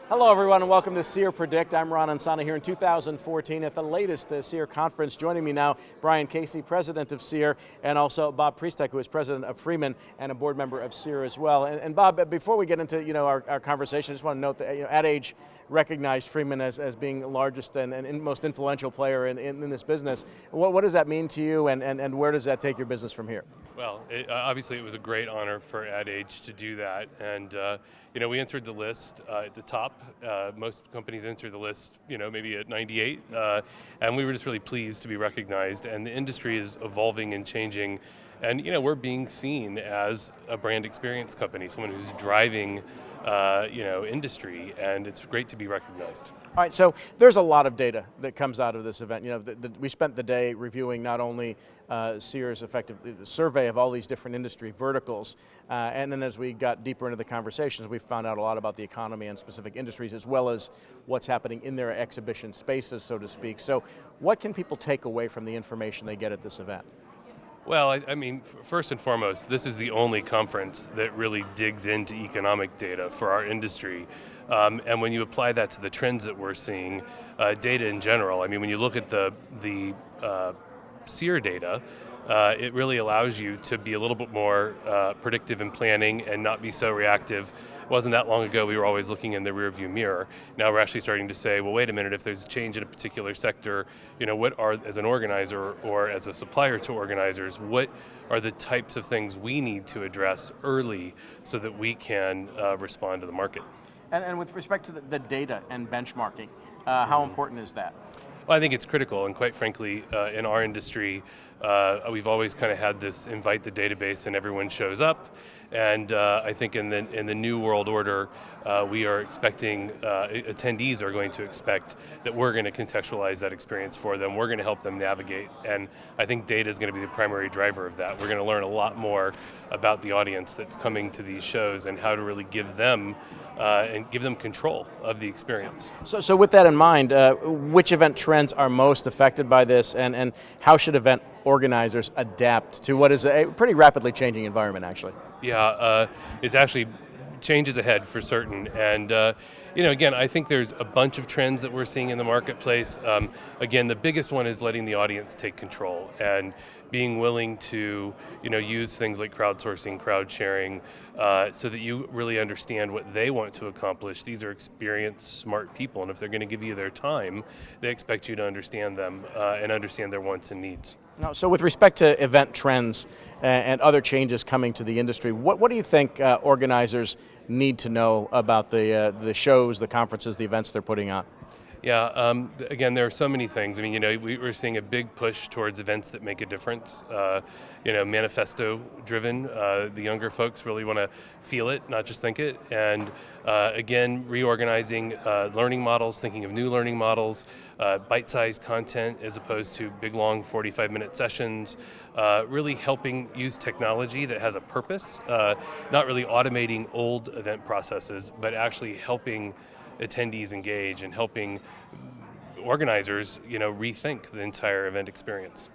Hello everyone and welcome to CEIR Predict. I'm Ron Insana here in 2014 at the latest CEIR conference. Joining me now, Brian Casey, president of CEIR, and also Bob Priestek, who is president of Freeman and a board member of CEIR as well. And Bob, before we get into our conversation, I just want to note that Ad Age recognized Freeman as being the largest and most influential player in this business. What does that mean to you, and where does that take your business from here? Well, obviously it was a great honor for Ad Age to do that, and we entered the list at the top. Most companies enter the list, maybe at 98, and we were just really pleased to be recognized. And the industry is evolving and changing, and we're being seen as a brand experience company, someone who's driving industry, and it's great to be recognized. All right, so there's a lot of data that comes out of this event. We spent the day reviewing not only CEIR's the survey of all these different industry verticals, and then as we got deeper into the conversations, we found out a lot about the economy and specific industries, as well as what's happening in their exhibition spaces, so to speak. So what can people take away from the information they get at this event? Well, I mean, first and foremost, this is the only conference that really digs into economic data for our industry. And when you apply that to the trends that we're seeing, data in general, I mean, when you look at the CEIR data, it really allows you to be a little bit more predictive in planning and not be so reactive. It wasn't that long ago we were always looking in the rearview mirror. Now we're actually starting to say, well, wait a minute, if there's a change in a particular sector, what are, as an organizer or as a supplier to organizers, what are the types of things we need to address early so that we can respond to the market? And with respect to the data and benchmarking, how important is that? Well, I think it's critical, and quite frankly, in our industry, we've always kind of had this invite the database and everyone shows up. And I think in the new world order, we are expecting, attendees are going to expect that we're going to contextualize that experience for them. We're going to help them navigate, and I think data is going to be the primary driver of that. We're going to learn a lot more about the audience that's coming to these shows and how to really give them control of the experience. So with that in mind, which event trends are most affected by this, and how should event organizers adapt to what is a pretty rapidly changing environment, actually? Yeah, it's actually changes ahead for certain, and again, I think there's a bunch of trends that we're seeing in the marketplace. Again, the biggest one is letting the audience take control and being willing to use things like crowdsourcing, crowd sharing, so that you really understand what they want to accomplish. These are experienced, smart people, and if they're going to give you their time, they expect you to understand them and understand their wants and needs. Now, so with respect to event trends and other changes coming to the industry, what do you think organizers need to know about the shows, the conferences, the events they're putting on? Yeah, again, there are so many things. I mean, we're seeing a big push towards events that make a difference. Manifesto-driven. The younger folks really want to feel it, not just think it. And again, reorganizing learning models, thinking of new learning models, bite-sized content as opposed to big, long 45-minute sessions. Really helping use technology that has a purpose, not really automating old event processes, but actually helping attendees engage and helping organizers, rethink the entire event experience.